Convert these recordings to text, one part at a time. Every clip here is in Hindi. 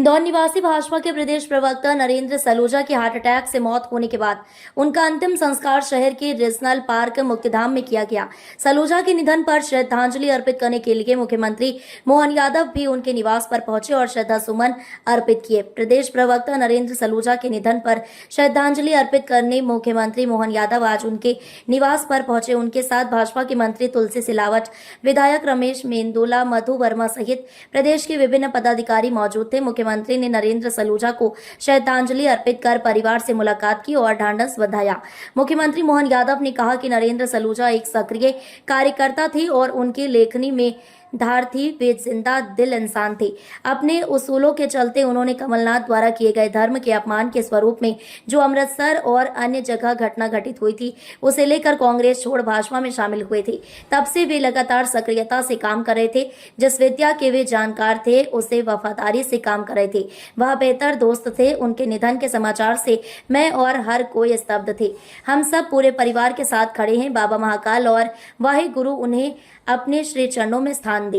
इंदौर निवासी भाजपा के प्रदेश प्रवक्ता नरेंद्र सलूजा की हार्ट अटैक से मौत होने के बाद उनका अंतिम संस्कार शहर के रीजनल पार्क मुक्तिधाम में किया गया। सलूजा के निधन पर श्रद्धांजलि अर्पित करने के लिए मुख्यमंत्री मोहन यादव भी उनके निवास पर पहुंचे और श्रद्धा सुमन अर्पित किए। प्रदेश प्रवक्ता नरेंद्र सलूजा के निधन पर श्रद्धांजलि अर्पित करने मुख्यमंत्री मोहन यादव आज उनके निवास पर पहुंचे। उनके साथ भाजपा के मंत्री तुलसी सिलावट, विधायक रमेश मेंदोला, मधु वर्मा सहित प्रदेश के विभिन्न पदाधिकारी मौजूद थे। मुख्यमंत्री ने नरेंद्र सलूजा को श्रद्धांजलि अर्पित कर परिवार से मुलाकात की और ढांढस बंधाया। मुख्यमंत्री मोहन यादव ने कहा कि नरेंद्र सलूजा एक सक्रिय कार्यकर्ता थे और उनकी लेखनी में धार थी। वे जिंदा दिल इंसान थे। अपने उसूलों के चलते उन्होंने कमलनाथ द्वारा किए गए धर्म के अपमान के स्वरूप में जो अमृतसर और अन्य जगह घटना घटित हुई थी, उसे लेकर कांग्रेस छोड़ भाजपा में शामिल हुए थे। तब से वे लगातार सक्रियता से काम कर रहे थे। जिस विद्या के वे जानकार थे, उसे वफादारी से काम कर रहे थे। वह बेहतर दोस्त थे। उनके निधन के समाचार से मैं और हर कोई स्तब्ध थे। हम सब पूरे परिवार के साथ खड़े हैं। बाबा महाकाल और वाहे गुरु उन्हें अपने श्री चरणों में स्थान दे।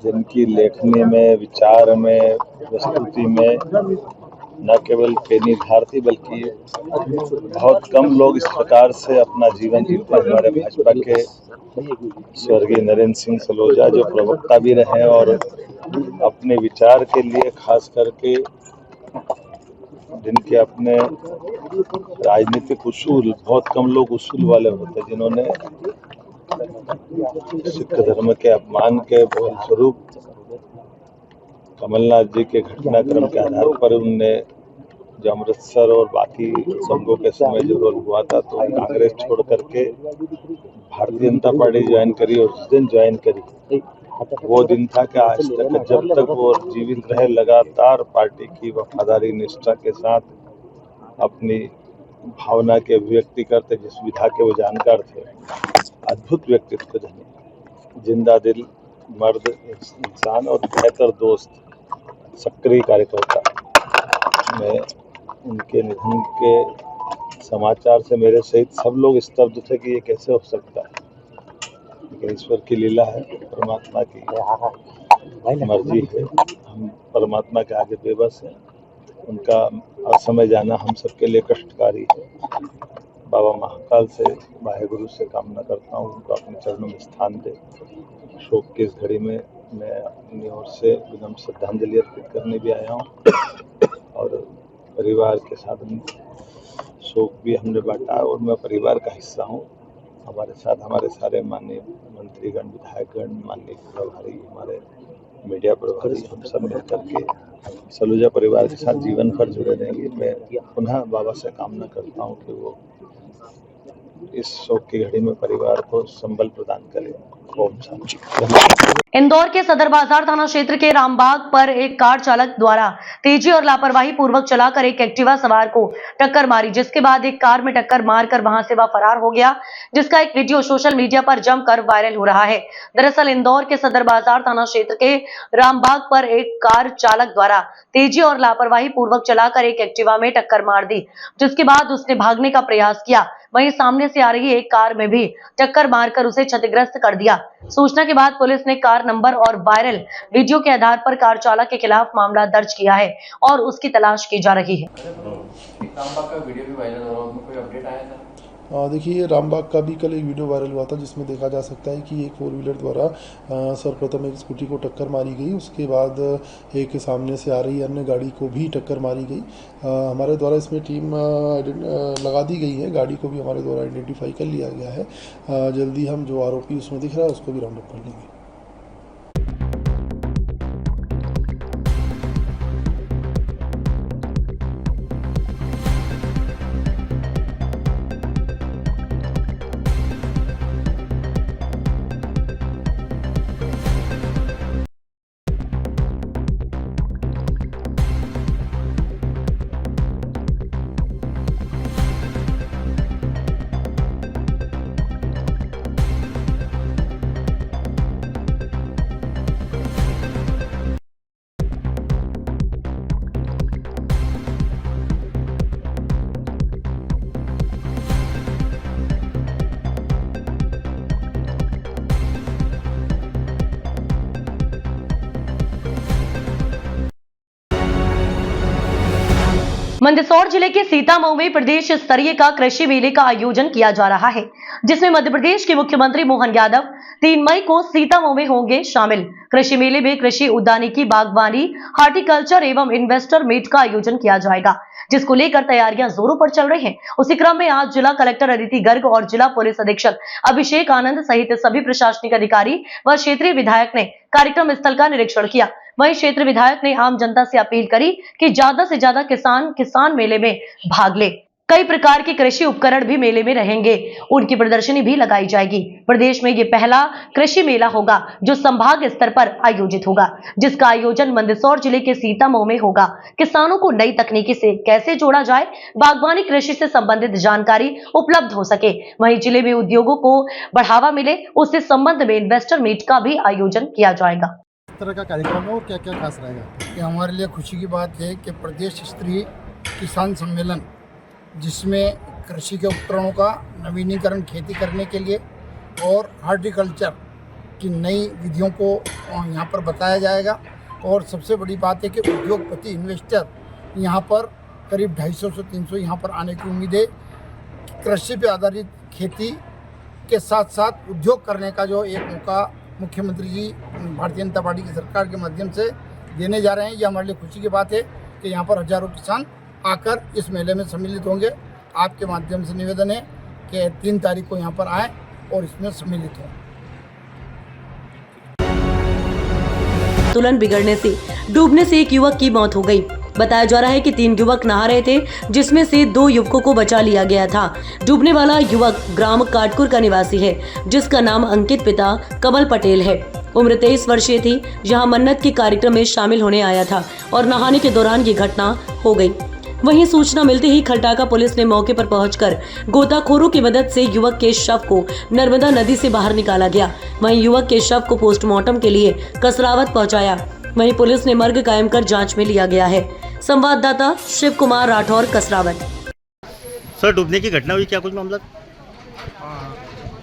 जिनकी लेखनी में, विचार में, प्रस्तुति में न केवल पेनी धार थी, बल्कि बहुत कम लोग इस प्रकार से अपना जीवन जीते। हमारे भाजपा के स्वर्गीय नरेंद्र सिंह सलूजा, जो प्रवक्ता भी रहे और अपने विचार के लिए खास करके जिनके अपने राजनीतिक उसूल, बहुत कम लोग उसूल वाले होते जिन्होंने सिख धर्म के अपमान के फलस्वरूप कमलनाथ जी के घटनाक्रम के आधार पर उनने जो अमृतसर और बाकी संघों के समय जो रोल हुआ था, तो कांग्रेस छोड़ करके भारतीय जनता पार्टी ज्वाइन करी और उस दिन ज्वाइन करी वो दिन था कि आज तक जब तक वो जीवित रहे लगातार पार्टी की वफादारी निष्ठा के साथ अपनी भावना के अभिव्यक्ति करते। जिस विधा के वो जानकार थे, अद्भुत व्यक्तित्व, जिंदा दिल मर्द इंसान और बेहतर दोस्त, सक्रिय कार्यकर्ता। मैं उनके निधन के समाचार से मेरे सहित सब लोग स्तब्ध थे कि ये कैसे हो सकता है, लेकिन ईश्वर की लीला है, परमात्मा की मर्जी है। हम परमात्मा के आगे बेबस हैं। उनका असमय जाना हम सबके लिए कष्टकारी है। बाबा महाकाल से, वाहेगुरु से कामना करता हूँ उनको अपने चरणों में स्थान दे। शोक की इस घड़ी में मैं अपनी ओर से विनम्र श्रद्धांजलि अर्पित करने भी आया हूँ और परिवार के साथ शोक भी हमने बांटा और मैं परिवार का हिस्सा हूँ। हमारे साथ हमारे सारे माननीय मंत्रीगण, विधायकगण, माननीय प्रभारी, हमारे मीडिया प्रभारी, हम सब मिलकर के सलूजा परिवार के साथ जीवन भर जुड़े रहेंगे। मैं पुनः बाबा से कामना करता हूँ कि वो इस शोक की घड़ी में परिवार को संबल प्रदान करें। ओम शांति। इंदौर के सदर बाजार थाना क्षेत्र के रामबाग पर एक कार चालक द्वारा तेजी और लापरवाही पूर्वक चलाकर एक एक्टिवा सवार को टक्कर मारी, जिसके बाद एक कार में टक्कर मारकर वहां से वह फरार हो गया, जिसका एक वीडियो सोशल मीडिया पर जमकर वायरल हो रहा है। दरअसल इंदौर के सदर बाजार थाना क्षेत्र के रामबाग पर एक कार चालक द्वारा तेजी और लापरवाही पूर्वक चलाकर एक एक्टिवा में टक्कर मार दी, जिसके बाद उसने भागने का प्रयास किया। वहीं सामने से आ रही एक कार में भी टक्कर मारकर उसे क्षतिग्रस्त कर दिया। सूचना के बाद पुलिस ने कार नंबर और वायरल वीडियो के आधार पर कार चालक के खिलाफ मामला दर्ज किया है और उसकी तलाश की जा रही है। रामबाग का वीडियो भी वायरल हो रहा है, कोई अपडेट आया था? देखिए, रामबाग का भी कल एक वीडियो वायरल हुआ था जिसमें देखा जा सकता है कि एक 4 व्हीलर द्वारा सर्वप्रथम एक स्कूटी को टक्कर मारी गई, उसके बाद एक सामने से आ रही अन्य गाड़ी को भी टक्कर मारी गई। हमारे द्वारा इसमें टीम लगा दी गई है, गाड़ी को भी हमारे द्वारा आइडेंटिफाई कर लिया गया है। जल्दी हम जो आरोपी उसमें दिख रहा है उसको भी राउंड अप कर लेंगे। मंदसौर जिले के सीतामऊ में प्रदेश स्तरीय का कृषि मेले का आयोजन किया जा रहा है, जिसमें मध्य प्रदेश के मुख्यमंत्री मोहन यादव 3 मई को सीतामऊ में होंगे शामिल। कृषि मेले में कृषि उद्यानिकी, बागवानी, हार्टिकल्चर एवं इन्वेस्टर मीट का आयोजन किया जाएगा, जिसको लेकर तैयारियां जोरों पर चल रही हैं। उसी क्रम में आज जिला कलेक्टर अदिति गर्ग और जिला पुलिस अधीक्षक अभिषेक आनंद सहित सभी प्रशासनिक अधिकारी व क्षेत्रीय विधायक ने कार्यक्रम स्थल का निरीक्षण किया। वहीं क्षेत्र विधायक ने आम जनता से अपील करी कि ज्यादा से ज्यादा किसान मेले में भाग ले। कई प्रकार के कृषि उपकरण भी मेले में रहेंगे, उनकी प्रदर्शनी भी लगाई जाएगी। प्रदेश में ये पहला कृषि मेला होगा जो संभाग स्तर पर आयोजित होगा, जिसका आयोजन मंदसौर जिले के सीतामऊ में होगा। किसानों को नई तकनीकी से कैसे जोड़ा जाए, बागवानी कृषि से संबंधित जानकारी उपलब्ध हो सके, वहीं जिले में उद्योगों को बढ़ावा मिले, उससे संबंध में इन्वेस्टर मीट का भी आयोजन किया जाएगा। इस तरह का कार्यक्रम है और क्या क्या खास रहेगा? ये हमारे लिए खुशी की बात है कि प्रदेश स्तरीय किसान सम्मेलन, जिसमें कृषि के उपकरणों का नवीनीकरण खेती करने के लिए और हार्टिकल्चर की नई विधियों को यहाँ पर बताया जाएगा। और सबसे बड़ी बात है कि उद्योगपति इन्वेस्टर यहाँ पर करीब 250 से 300 यहाँ पर आने की उम्मीद है। कृषि पे आधारित खेती के साथ साथ उद्योग करने का जो एक मौका मुख्यमंत्री जी भारतीय जनता पार्टी की सरकार के माध्यम से देने जा रहे हैं, ये हमारे लिए खुशी की बात है कि यहाँ पर हजारों किसान आकर इस मेले में सम्मिलित होंगे। आपके माध्यम से निवेदन है कि 3 तारीख को यहाँ पर आएँ और इसमें सम्मिलित हों। संतुलन बिगड़ने से डूबने से एक युवक की मौत हो गई। बताया जा रहा है कि 3 युवक नहा रहे थे, जिसमें से 2 युवकों को बचा लिया गया था। डूबने वाला युवक ग्राम काटकुर का निवासी है, जिसका नाम अंकित पिता कमल पटेल है। उम्र 23 वर्षीय थी। यहाँ मन्नत के कार्यक्रम में शामिल होने आया था और नहाने के दौरान ये घटना हो गई। वहीं सूचना मिलते ही खरटाका पुलिस ने मौके पर पहुंचकर गोताखोरों की मदद से युवक के शव को नर्मदा नदी से बाहर निकाला गया। वहीं युवक के शव को पोस्टमार्टम के लिए कसरावत पहुंचाया। वहीं पुलिस ने मर्ग कायम कर जांच में लिया गया है। संवाददाता शिव कुमार राठौर, कसरावत। सर, डूबने की घटना हुई, क्या कुछ मामला?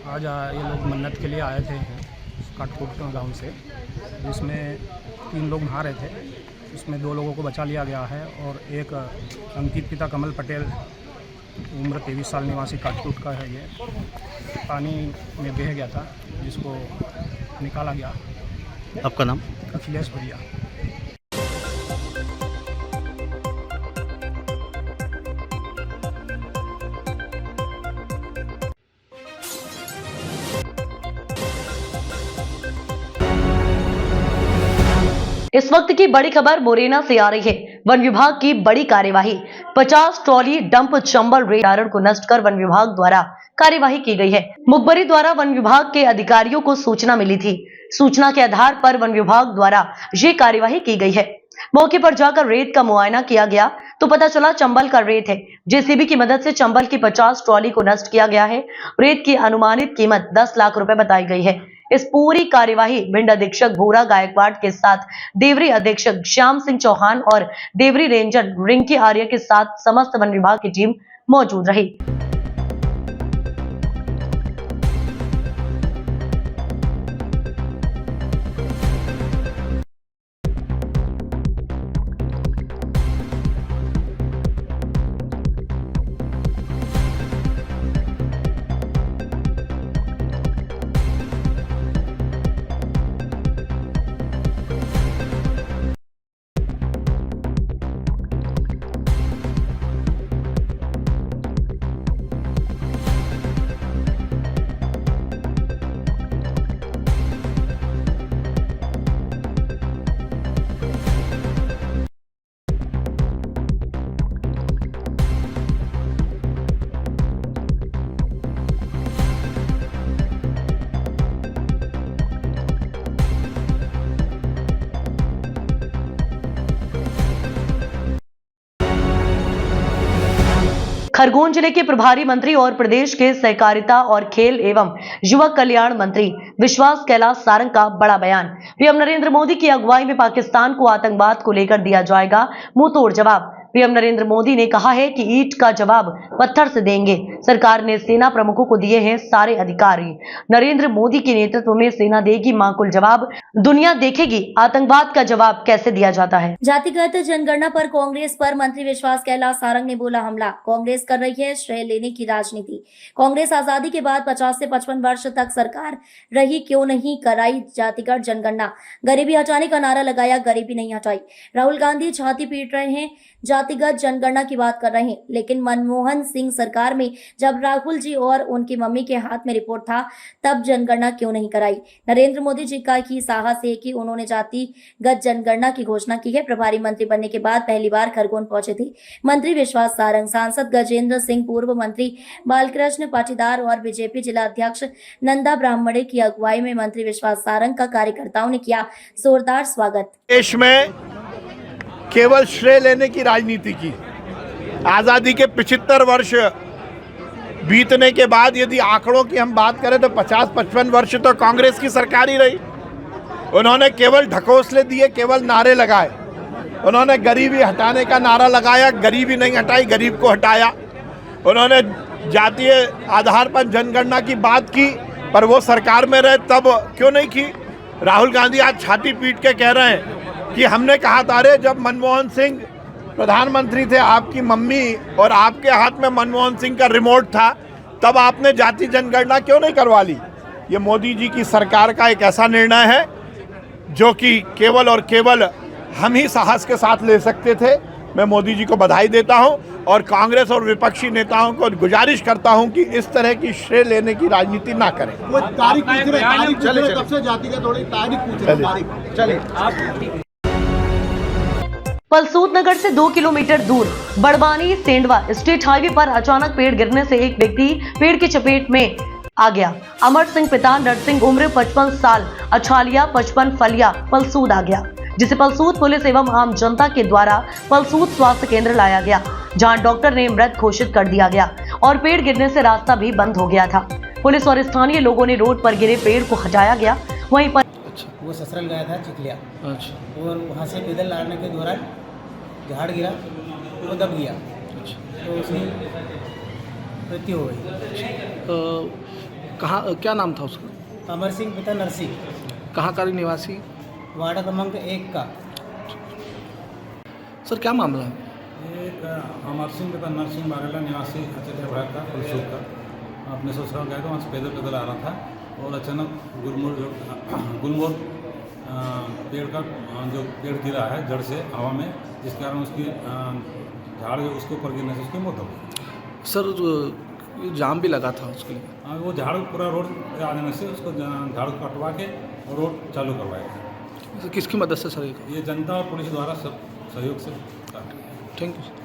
आज ये लोग मन्नत के लिए आए थे काटकोट गांव से, जिसमें 3 लोग नहा रहे थे। उसमें 2 लोगों को बचा लिया गया है और एक अंकित पिता कमल पटेल, उम्र 23 साल, निवासी काटकोट का है, ये पानी में बह गया था, जिसको निकाला गया। आपका नाम? अखिलेश भैया। इस वक्त की बड़ी खबर मुरैना से आ रही है। वन विभाग की बड़ी कार्यवाही, 50 ट्रॉली डंप चंबल रेत को नष्ट कर वन विभाग द्वारा कार्यवाही की गई है। मुखबरी द्वारा वन विभाग के अधिकारियों को सूचना मिली थी। सूचना के आधार पर वन विभाग द्वारा ये कार्यवाही की गई है। मौके पर जाकर रेत का मुआयना किया गया तो पता चला चंबल का रेत है। जेसीबी की मदद से चंबल की 50 ट्रॉली को नष्ट किया गया है। रेत की अनुमानित कीमत 10 लाख रुपए बताई गई है। इस पूरी कार्यवाही भिंड अधीक्षक भूरा गायकवाड़ के साथ देवरी अधीक्षक श्याम सिंह चौहान और देवरी रेंजर रिंकी आर्य के साथ समस्त वन विभाग की टीम मौजूद रही। खरगोन जिले के प्रभारी मंत्री और प्रदेश के सहकारिता और खेल एवं युवक कल्याण मंत्री विश्वास कैलाश सारंग का बड़ा बयान। पीएम नरेंद्र मोदी की अगुवाई में पाकिस्तान को आतंकवाद को लेकर दिया जाएगा मुंहतोड़ जवाब। पीएम नरेंद्र मोदी ने कहा है कि ईंट का जवाब पत्थर से देंगे। सरकार ने सेना प्रमुखों को दिए हैं सारे अधिकार। नरेंद्र मोदी के नेतृत्व में सेना देगी माकूल जवाब। दुनिया देखेगी आतंकवाद का जवाब कैसे दिया जाता है। जातिगत जनगणना पर कांग्रेस पर मंत्री विश्वास कैलाश सारंग ने बोला हमला। कांग्रेस कर रही है श्रेय लेने की राजनीति। कांग्रेस आजादी के बाद 50 से 55 वर्ष तक सरकार रही, क्यों नहीं कराई जातिगत जनगणना। गरीबी हटाने का नारा लगाया, गरीबी नहीं हटाई। राहुल गांधी छाती पीट रहे हैं, जातिगत जनगणना की बात कर रहे हैं, लेकिन मनमोहन सिंह सरकार में जब राहुल जी और उनकी मम्मी के हाथ में रिपोर्ट था तब जनगणना क्यों नहीं कराई। नरेंद्र मोदी जी का ही साहस है कि उन्होंने जातिगत जनगणना की घोषणा की है। प्रभारी मंत्री बनने के बाद पहली बार खरगोन पहुंचे थे मंत्री विश्वास सारंग। सांसद गजेंद्र सिंह, पूर्व मंत्री बालकृष्ण पाटीदार और बीजेपी जिला अध्यक्ष नंदा ब्राह्मणे की अगुवाई में मंत्री विश्वास सारंग का कार्यकर्ताओं ने किया जोरदार स्वागत। देश में केवल श्रेय लेने की राजनीति की। आजादी के 75 वर्ष बीतने के बाद यदि आंकड़ों की हम बात करें तो 50-55 वर्ष तो कांग्रेस की सरकार ही रही। उन्होंने केवल ढकोसले दिए, केवल नारे लगाए। उन्होंने गरीबी हटाने का नारा लगाया, गरीबी नहीं हटाई, गरीब को हटाया। उन्होंने जातीय आधार पर जनगणना की बात की, पर वो सरकार में रहे तब क्यों नहीं की। राहुल गांधी आज छाती पीट के कह रहे हैं कि हमने कहा था रे, जब मनमोहन सिंह प्रधानमंत्री थे, आपकी मम्मी और आपके हाथ में मनमोहन सिंह का रिमोट था, तब आपने जाति जनगणना क्यों नहीं करवा ली। ये मोदी जी की सरकार का एक ऐसा निर्णय है जो कि केवल और केवल हम ही साहस के साथ ले सकते थे। मैं मोदी जी को बधाई देता हूं और कांग्रेस और विपक्षी नेताओं को गुजारिश करता हूं कि इस तरह की श्रेय लेने की राजनीति ना करें। तारीख पूछ रहे, कब से जातिगत थोड़ी तारीख पूछ रहे, चलिए। पलसूत नगर से 2 किलोमीटर दूर बड़वानी सेंडवा स्टेट हाईवे पर अचानक पेड़ गिरने से एक व्यक्ति पेड़ की चपेट में आ गया। अमर सिंह पिता नरसिंह, उम्र 55 साल, अछालिया 55 फलिया, पलसूत आ गया, जिसे पलसूत पुलिस एवं आम जनता के द्वारा पलसूत स्वास्थ्य केंद्र लाया गया, जहां डॉक्टर ने मृत घोषित कर दिया गया और पेड़ गिरने से रास्ता भी बंद हो गया था। पुलिस और स्थानीय लोगों ने रोड पर गिरे पेड़ को हटाया गया। वहीं पर वो ससुराल गया था चिखलिया, और वहाँ से पैदल लाने के दौरान झाड़ गिरा, वो दब गया, तो उसकी मृत्यु हो गई। कहाँ, क्या नाम था उसका? अमर सिंह पिता नरसिंह। कहाँ का निवासी? वार्ड क्रमांक 1 का। सर क्या मामला है? एक अमर सिंह पिता नरसिंह बारेला निवासी अचलिया भाग का पलसूत का अपने ससुराल गया था, वहाँ से पैदल आ रहा था और अचानक गुलमोर पेड़ का जो पेड़ गिरा है जड़ से हवा में, जिस कारण उसकी झाड़ उसके ऊपर गिरने से उसकी मौत हो गई। सर जाम भी लगा था उसके लिए? हाँ, वो झाड़ पूरा रोड आ जाने से उसको झाड़ कटवा के रोड चालू करवाया। किसकी मदद से सर? ये जनता और पुलिस द्वारा सब सहयोग से। Thank you.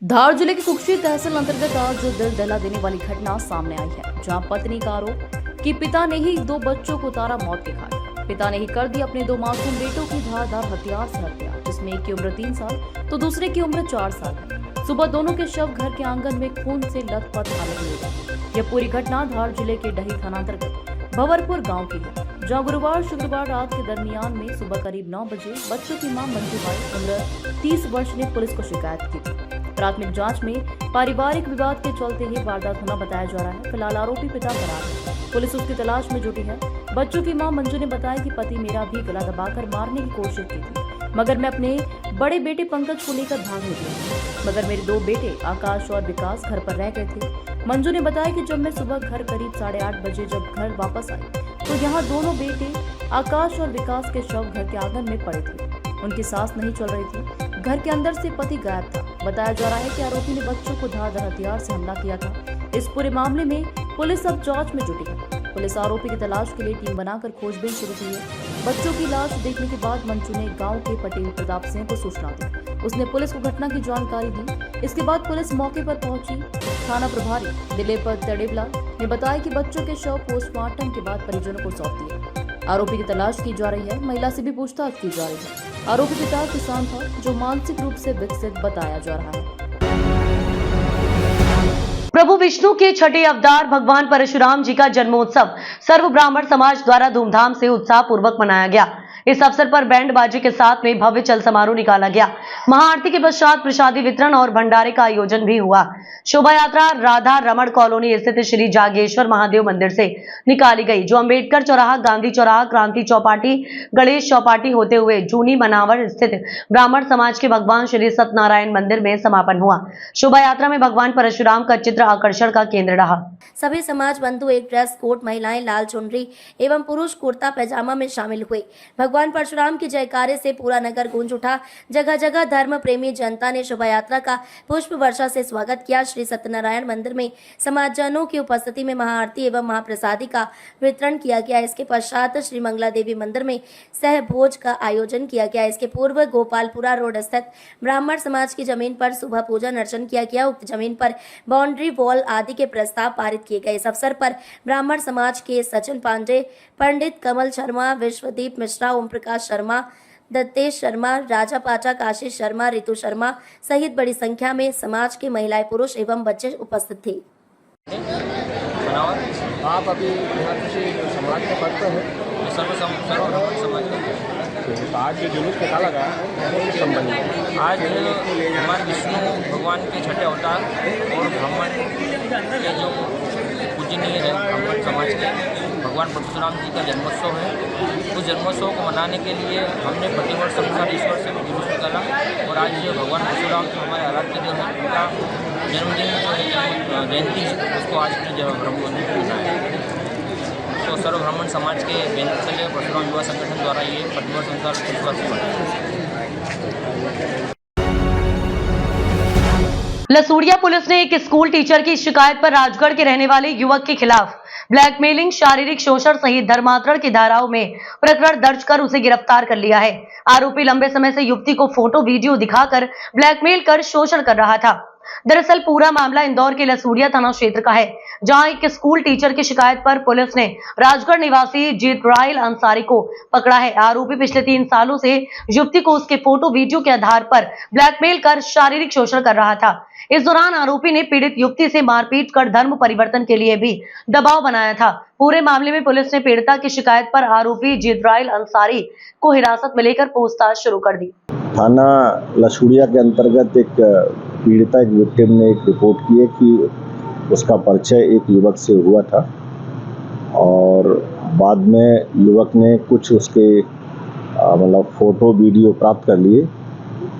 धार जिले के कुक्षी तहसील अंतर्गत आज जो दिल दहला देने वाली घटना सामने आई है, जहां पत्नी का आरोप कि पिता ने ही 2 बच्चों को उतारा मौत के घाट। पिता ने ही कर दी अपने 2 मासूम बेटों की धारदार हथियार से हत्या, जिसमें एक की उम्र 3 साल तो दूसरे की उम्र 4 साल है। सुबह दोनों के शव घर के आंगन में खून से लथपथ हालत में मिले। यह पूरी घटना धार जिले के डही थाना अंतर्गत भंवरपुर गाँव की है, जहाँ गुरुवार शुक्रवार रात के दरमियान में सुबह करीब 9 बजे बच्चों की मां मंजू बाई उम्र 30 वर्ष ने पुलिस को शिकायत की थी। प्राथमिक जांच में पारिवारिक विवाद के चलते ही वारदात होना बताया जा रहा है। फिलहाल आरोपी पिता फरार है, पुलिस उसकी तलाश में जुटी है। बच्चों की मां मंजू ने बताया कि पति मेरा भी गला दबाकर मारने की कोशिश की थी, मगर मैं अपने बड़े बेटे पंकज को लेकर भाग निकली, मगर मेरे 2 बेटे आकाश और विकास घर पर रह गए थे। मंजू ने बताया कि जब मैं सुबह घर करीब 8:30 बजे जब घर वापस आई तो यहाँ दोनों बेटे आकाश और विकास के शव घर के आंगन में पड़े थे। उनकी सांस नहीं चल रही थी। घर के अंदर से पति गायब था। बताया जा रहा है कि आरोपी ने बच्चों को धारदार हथियार से हमला किया था। इस पूरे मामले में पुलिस अब जांच में जुटी है। पुलिस आरोपी की तलाश के लिए टीम बनाकर खोजबीन शुरू की है। बच्चों की लाश देखने के बाद मंजू ने गांव के पटेल प्रताप सिंह को सूचना दी। उसने पुलिस को घटना की जानकारी दी। इसके बाद पुलिस मौके पर पहुंची। थाना प्रभारी दिलीप तड़ेबला ने बताया कि बच्चों के शव पोस्टमार्टम के बाद परिजनों को सौंप दिए। आरोपी की तलाश की जा रही है। महिला से भी पूछताछ की जा रही है। आरोपी पिता किसान था जो मानसिक रूप से विकसित बताया जा रहा है। प्रभु विष्णु के छठे अवतार भगवान परशुराम जी का जन्मोत्सव सर्व ब्राह्मण समाज द्वारा धूमधाम से उत्साह पूर्वक मनाया गया। इस अवसर पर बैंड बाजी के साथ में भव्य चल समारोह निकाला गया। महाआरती के पश्चात प्रसादी वितरण और भंडारे का आयोजन भी हुआ। शोभा यात्रा राधा रमण कॉलोनी स्थित श्री जागेश्वर महादेव मंदिर से निकाली गई, जो अंबेडकर चौराहा, गांधी चौराहा, क्रांति चौपाटी, गणेश चौपाटी होते हुए जूनी मनावर स्थित ब्राह्मण समाज के भगवान श्री सत्यनारायण मंदिर में समापन हुआ। शोभा यात्रा में भगवान परशुराम का चित्र आकर्षण का केंद्र रहा। सभी समाज बंधु एक ड्रेस कोड, महिलाएं लाल चुनरी एवं पुरुष कुर्ता पैजामा में शामिल हुए। भगवान परशुराम की जयकारे से पूरा नगर गूंज उठा। जगह जगह धर्म प्रेमी जनता ने शोभा यात्रा का पुष्प वर्षा से स्वागत किया। श्री सत्यनारायण मंदिर में समाजजनों की उपस्थिति में महाआरती एवं महाप्रसादी का वितरण किया गया। इसके पश्चात श्री मंगला देवी मंदिर में सहभोज का आयोजन किया गया। इसके पूर्व गोपालपुरा रोड स्थित ब्राह्मण समाज की जमीन पर सुबह पूजन अर्चन किया गया। उक्त जमीन पर बाउंड्री वॉल आदि के प्रस्ताव पारित किए गए। इस अवसर पर ब्राह्मण समाज के सचिन पांडे, पंडित कमल शर्मा, विश्वदीप मिश्रा, ओम प्रकाश शर्मा, दत्तेश शर्मा, राजा पाचा, काशिश शर्मा, रितु शर्मा सहित बड़ी संख्या में समाज के महिलाएं, पुरुष एवं बच्चे उपस्थित थे। आप अभी यहाँ किसी समाज में पढ़ते हैं? आज जो जुलूस निकाला गया किस संबंध में? आज हमारे विष्णु भगवान के छठे अवतार और ब्राह्मण के जो पूजनीय है ब्राह्मण समाज के भगवान परशुराम जी का जन्मोत्सव है। उस जन्मोत्सव को मनाने के लिए हमने प्रतिवर्ष अनुसार ईश्वर से जुलूस निकाला और आज भगवान परशुराम जो हमारे आराध्य देव हैं उनका जन्मदिन जो है जयंती उसको आज अपने ब्रह्मवंश में मनाया। तो सर्व ब्राह्मण समाज के बैनर तले परशुराम युवा संगठन द्वारा ये प्रतिवर्ष अनुसार इस वर्ष मनाया। लसूड़िया पुलिस ने एक स्कूल टीचर की शिकायत पर राजगढ़ के रहने वाले युवक के खिलाफ ब्लैकमेलिंग, शारीरिक शोषण सहित धर्मांतरण की धाराओं में प्रकरण दर्ज कर उसे गिरफ्तार कर लिया है। आरोपी लंबे समय से युवती को फोटो वीडियो दिखाकर ब्लैकमेल कर शोषण कर रहा था। दरअसल पूरा मामला इंदौर के लसूड़िया थाना क्षेत्र का है, जहां एक स्कूल टीचर की शिकायत पर पुलिस ने राजगढ़ निवासी जिब्राइल अंसारी को पकड़ा है। आरोपी पिछले 3 सालों से युवती को उसके फोटो वीडियो के आधार पर ब्लैकमेल कर शारीरिक शोषण कर रहा था। इस दौरान आरोपी ने पीड़ित युवती से मारपीट कर धर्म परिवर्तन के लिए भी दबाव बनाया था। पूरे मामले में पुलिस ने पीड़िता की शिकायत पर आरोपी जिब्राइल अंसारी को हिरासत में लेकर पूछताछ शुरू कर दी। थाना लसूड़िया के अंतर्गत एक पीड़िता, एक विक्टिम ने एक रिपोर्ट की है कि उसका परिचय एक युवक से हुआ था और बाद में युवक ने कुछ उसके मतलब फोटो वीडियो प्राप्त कर लिए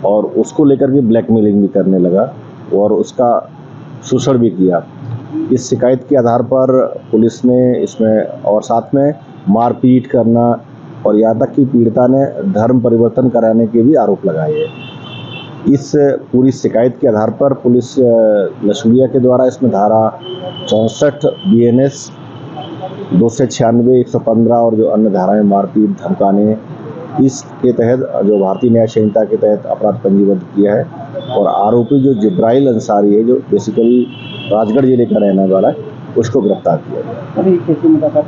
और उसको लेकर के ब्लैकमेलिंग भी करने लगा और उसका शोषण भी किया। इस शिकायत के आधार पर पुलिस ने इसमें और साथ में मारपीट करना और यहाँ तक कि पीड़िता ने धर्म परिवर्तन कराने के भी आरोप लगाए हैं। इस पूरी शिकायत के आधार पर पुलिस लसूड़िया के द्वारा इसमें धारा 64 BNS 296, 115 और जो अन्य धाराएं मारपीट, धमकाने, इसके तहत जो भारतीय न्याय संहिता के तहत अपराध पंजीबद्ध किया है और आरोपी जो जिब्राइल अंसारी है जो बेसिकली राजगढ़ जिले का रहने वाला है उसको गिरफ्तार किया गया।